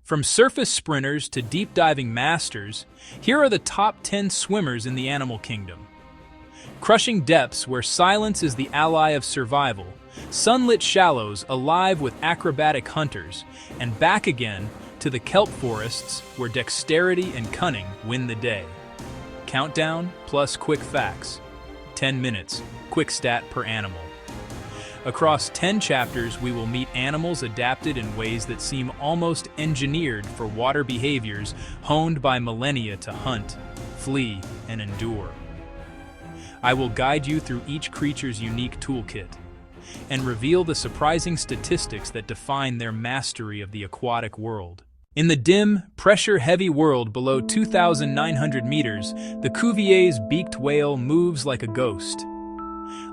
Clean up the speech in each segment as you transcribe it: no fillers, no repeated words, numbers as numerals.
From surface sprinters to deep diving masters, here are the top 10 swimmers in the animal kingdom. Crushing depths where silence is the ally of survival, sunlit shallows alive with acrobatic hunters, and back again to the kelp forests where dexterity and cunning win the day. Countdown plus quick facts. 10 minutes, quick stat per animal. Across 10 chapters, we will meet animals adapted in ways that seem almost engineered for water behaviors honed by millennia to hunt, flee, and endure. I will guide you through each creature's unique toolkit and reveal the surprising statistics that define their mastery of the aquatic world. In the dim, pressure-heavy world below 2,900 meters, the Cuvier's beaked whale moves like a ghost.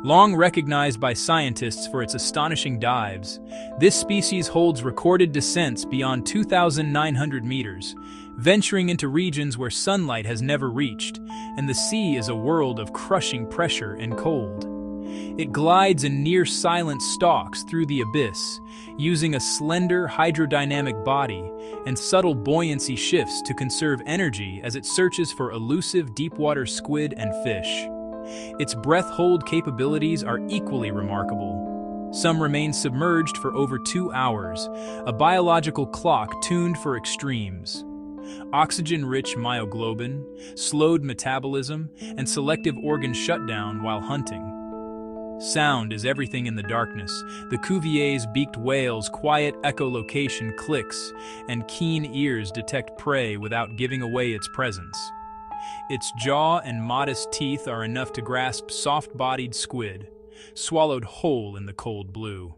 Long recognized by scientists for its astonishing dives, this species holds recorded descents beyond 2,900 meters, venturing into regions where sunlight has never reached, and the sea is a world of crushing pressure and cold. It glides in near-silent stalks through the abyss, using a slender hydrodynamic body and subtle buoyancy shifts to conserve energy as it searches for elusive deepwater squid and fish. Its breath-hold capabilities are equally remarkable. Some remain submerged for over 2 hours, a biological clock tuned for extremes. Oxygen-rich myoglobin, slowed metabolism, and selective organ shutdown while hunting. Sound is everything in the darkness. The Cuvier's beaked whale's quiet echolocation clicks, and keen ears detect prey without giving away its presence. Its jaw and modest teeth are enough to grasp soft-bodied squid, swallowed whole in the cold blue.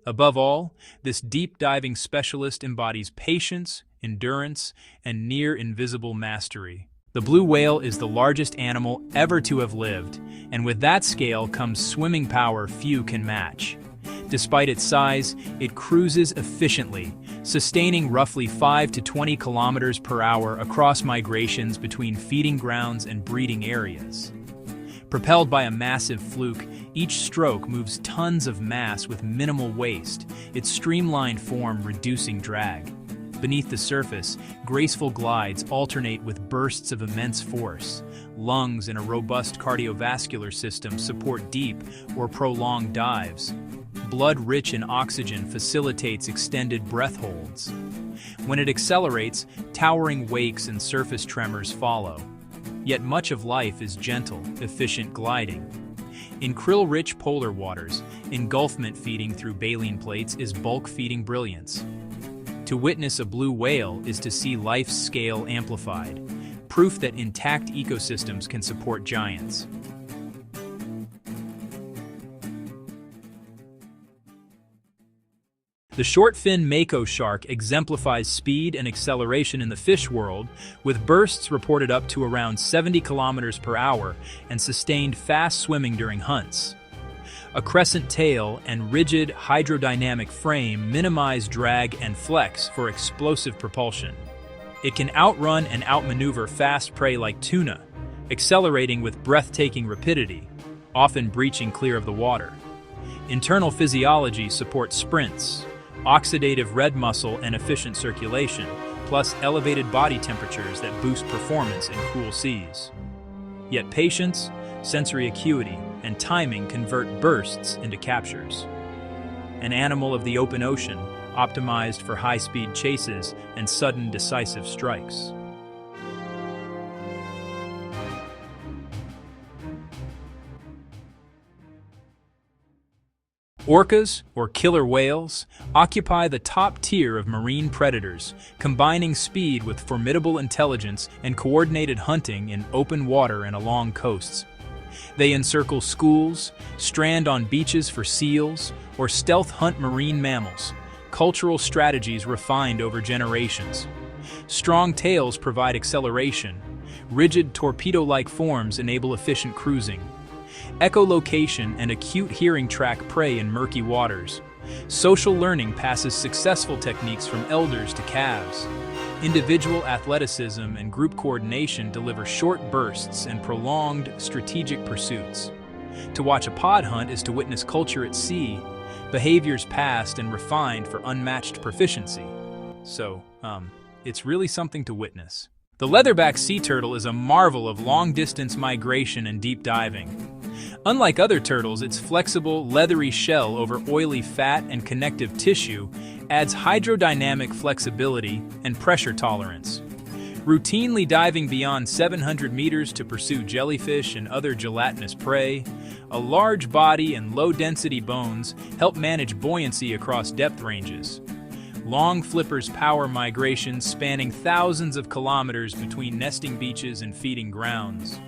Above all, this deep-diving specialist embodies patience, endurance, and near-invisible mastery. The blue whale is the largest animal ever to have lived, and with that scale comes swimming power few can match. Despite its size, it cruises efficiently, sustaining roughly 5 to 20 kilometers per hour across migrations between feeding grounds and breeding areas. Propelled by a massive fluke, each stroke moves tons of mass with minimal waste, its streamlined form reducing drag. Beneath the surface, graceful glides alternate with bursts of immense force. Lungs and a robust cardiovascular system support deep or prolonged dives. Blood rich in oxygen facilitates extended breath holds. When it accelerates, towering wakes and surface tremors follow. Yet much of life is gentle, efficient gliding. In krill-rich polar waters, engulfment feeding through baleen plates is bulk feeding brilliance. To witness a blue whale is to see life's scale amplified, proof that intact ecosystems can support giants. The short-fin mako shark exemplifies speed and acceleration in the fish world, with bursts reported up to around 70 kilometers per hour and sustained fast swimming during hunts. A crescent tail and rigid hydrodynamic frame minimize drag and flex for explosive propulsion. It can outrun and outmaneuver fast prey like tuna, accelerating with breathtaking rapidity, often breaching clear of the water. Internal physiology supports sprints, oxidative red muscle and efficient circulation, plus elevated body temperatures that boost performance in cool seas. Yet patience, sensory acuity, and timing convert bursts into captures. An animal of the open ocean, optimized for high-speed chases and sudden decisive strikes. Orcas, or killer whales, occupy the top tier of marine predators, combining speed with formidable intelligence and coordinated hunting in open water and along coasts. They encircle schools, strand on beaches for seals, or stealth hunt marine mammals, cultural strategies refined over generations. Strong tails provide acceleration. Rigid torpedo-like forms enable efficient cruising. Echolocation and acute hearing track prey in murky waters. Social learning passes successful techniques from elders to calves. Individual athleticism and group coordination deliver short bursts and prolonged strategic pursuits. To watch a pod hunt is to witness culture at sea, behaviors passed and refined for unmatched proficiency. So, it's really something to witness. The leatherback sea turtle is a marvel of long-distance migration and deep diving. Unlike other turtles, its flexible, leathery shell over oily fat and connective tissue adds hydrodynamic flexibility and pressure tolerance. Routinely diving beyond 700 meters to pursue jellyfish and other gelatinous prey, a large body and low-density bones help manage buoyancy across depth ranges. Long flippers power migrations spanning thousands of kilometers between nesting beaches and feeding grounds.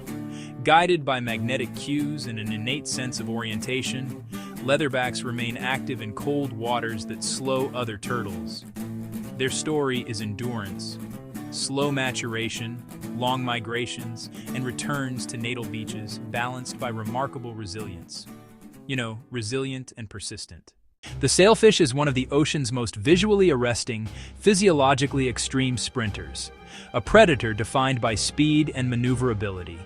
Guided by magnetic cues and an innate sense of orientation, leatherbacks remain active in cold waters that slow other turtles. Their story is endurance, slow maturation, long migrations, and returns to natal beaches balanced by remarkable resilience. Resilient and persistent. The sailfish is one of the ocean's most visually arresting, physiologically extreme sprinters, a predator defined by speed and maneuverability.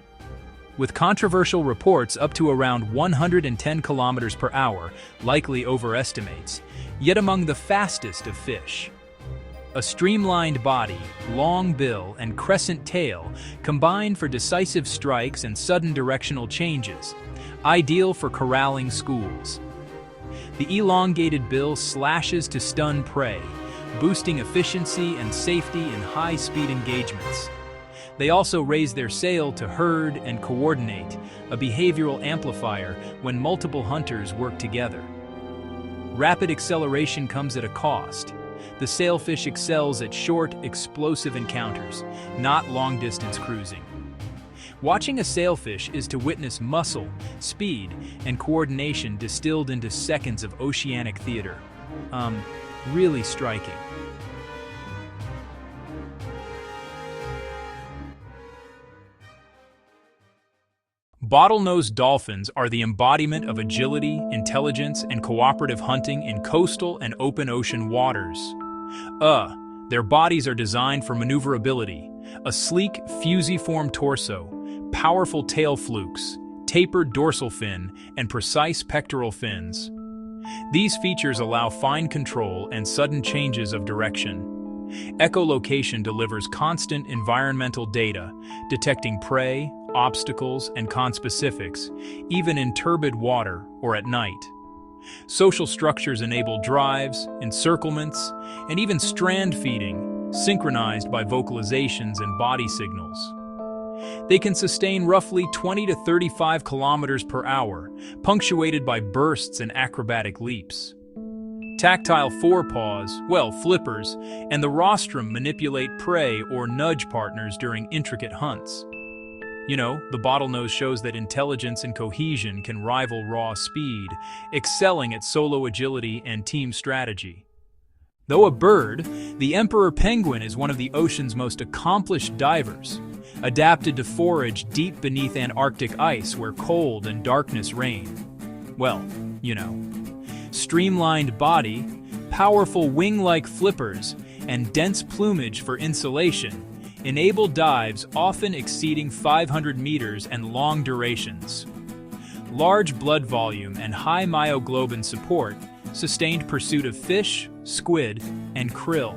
With controversial reports up to around 110 kilometers per hour, likely overestimates, yet among the fastest of fish. A streamlined body, long bill, and crescent tail combine for decisive strikes and sudden directional changes, ideal for corralling schools. The elongated bill slashes to stun prey, boosting efficiency and safety in high-speed engagements. They also raise their sail to herd and coordinate, a behavioral amplifier when multiple hunters work together. Rapid acceleration comes at a cost. The sailfish excels at short, explosive encounters, not long-distance cruising. Watching a sailfish is to witness muscle, speed, and coordination distilled into seconds of oceanic theater. Really striking. Bottlenose dolphins are the embodiment of agility, intelligence, and cooperative hunting in coastal and open ocean waters. Their bodies are designed for maneuverability, a sleek, fusiform torso, powerful tail flukes, tapered dorsal fin, and precise pectoral fins. These features allow fine control and sudden changes of direction. Echolocation delivers constant environmental data, detecting prey, obstacles, and conspecifics, even in turbid water or at night. Social structures enable drives, encirclements, and even strand feeding, synchronized by vocalizations and body signals. They can sustain roughly 20 to 35 kilometers per hour, punctuated by bursts and acrobatic leaps. Tactile forepaws, flippers, and the rostrum manipulate prey or nudge partners during intricate hunts. The bottlenose shows that intelligence and cohesion can rival raw speed, excelling at solo agility and team strategy. Though a bird, the emperor penguin is one of the ocean's most accomplished divers, adapted to forage deep beneath Antarctic ice where cold and darkness reign. Streamlined body, powerful wing-like flippers, and dense plumage for insulation enable dives often exceeding 500 meters and long durations. Large blood volume and high myoglobin support sustained pursuit of fish, squid, and krill.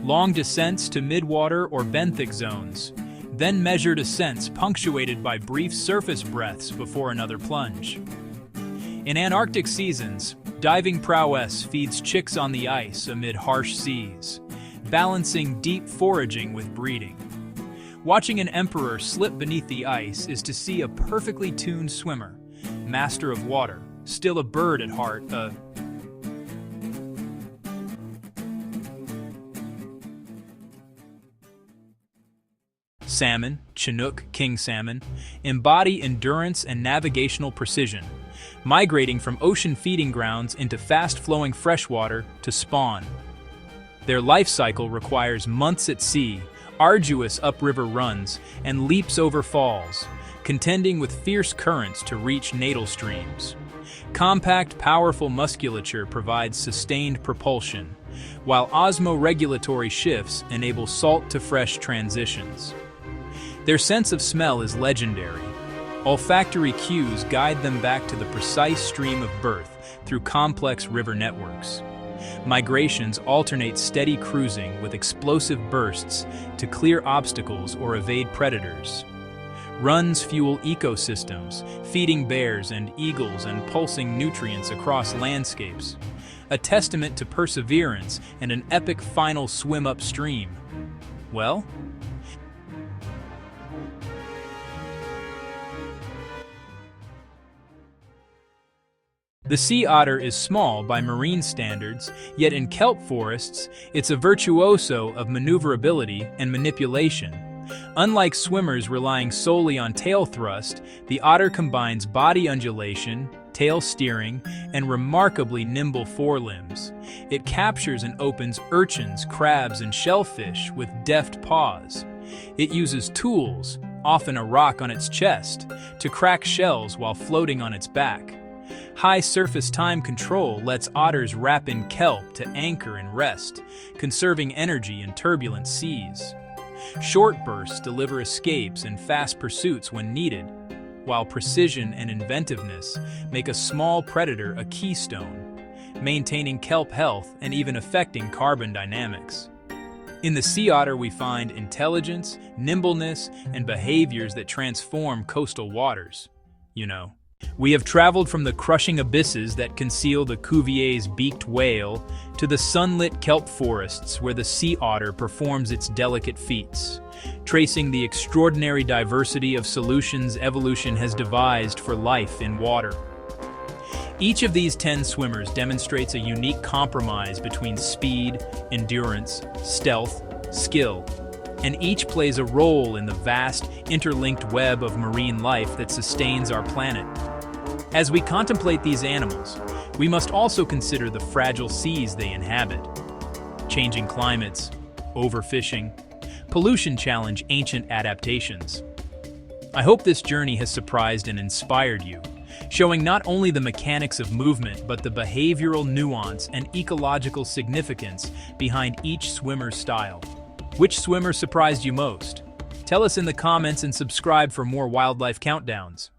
Long descents to midwater or benthic zones, then measured ascents punctuated by brief surface breaths before another plunge. In Antarctic seasons, diving prowess feeds chicks on the ice amid harsh seas, balancing deep foraging with breeding. Watching an emperor slip beneath the ice is to see a perfectly tuned swimmer, master of water, still a bird at heart, Salmon, Chinook, king salmon, embody endurance and navigational precision, migrating from ocean feeding grounds into fast-flowing freshwater to spawn. Their life cycle requires months at sea, arduous upriver runs, and leaps over falls, contending with fierce currents to reach natal streams. Compact, powerful musculature provides sustained propulsion, while osmoregulatory shifts enable salt-to-fresh transitions. Their sense of smell is legendary. Olfactory cues guide them back to the precise stream of birth through complex river networks. Migrations alternate steady cruising with explosive bursts to clear obstacles or evade predators. Runs fuel ecosystems, feeding bears and eagles and pulsing nutrients across landscapes. A testament to perseverance and an epic final swim upstream. Well, the sea otter is small by marine standards, yet in kelp forests, it's a virtuoso of maneuverability and manipulation. Unlike swimmers relying solely on tail thrust, the otter combines body undulation, tail steering, and remarkably nimble forelimbs. It captures and opens urchins, crabs, and shellfish with deft paws. It uses tools, often a rock on its chest, to crack shells while floating on its back. High surface time control lets otters wrap in kelp to anchor and rest, conserving energy in turbulent seas. Short bursts deliver escapes and fast pursuits when needed, while precision and inventiveness make a small predator a keystone, maintaining kelp health and even affecting carbon dynamics. In the sea otter we find intelligence, nimbleness, and behaviors that transform coastal waters. We have traveled from the crushing abysses that conceal the Cuvier's beaked whale to the sunlit kelp forests where the sea otter performs its delicate feats, tracing the extraordinary diversity of solutions evolution has devised for life in water. Each of these 10 swimmers demonstrates a unique compromise between speed, endurance, stealth, skill, and each plays a role in the vast, interlinked web of marine life that sustains our planet. As we contemplate these animals, we must also consider the fragile seas they inhabit. Changing climates, overfishing, pollution challenge ancient adaptations. I hope this journey has surprised and inspired you, showing not only the mechanics of movement but the behavioral nuance and ecological significance behind each swimmer's style. Which swimmer surprised you most? Tell us in the comments and subscribe for more wildlife countdowns.